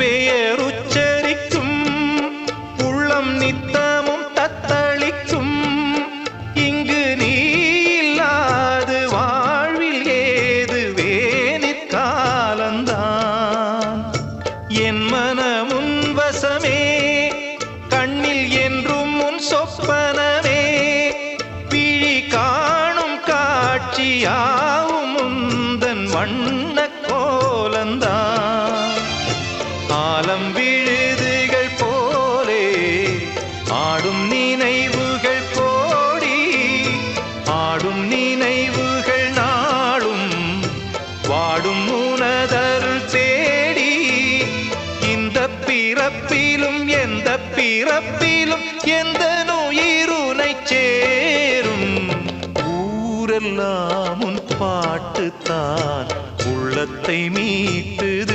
பெயர் உச்சரிக்கும் உள்ளம் நித்தமும் தத்தளிக்கும். இங்கு நீ இல்லாது வாழ்வில் ஏது வேனிற் காலந்தான். என் மனமுன் வசமே கண்ணில் என்றும் உன் சொப்பனமே. விழி காணும் காட்சியாவும் உந்தன் வண்ண கோலந்தான். ஆலம் விழுதுகள் போலே ஆடும் நினைவுகள் கோடி. ஆடும் நினைவுகள் நாளும் வாடும் உனதருள் தேடி. இந்த பிறப்பிலும் எந்த பிறப்பிலும் எந்த உயிருனை சேரும். ஊரெல்லாம் உன் பாட்டுத்தான் உள்ளத்தை மீட்டுது.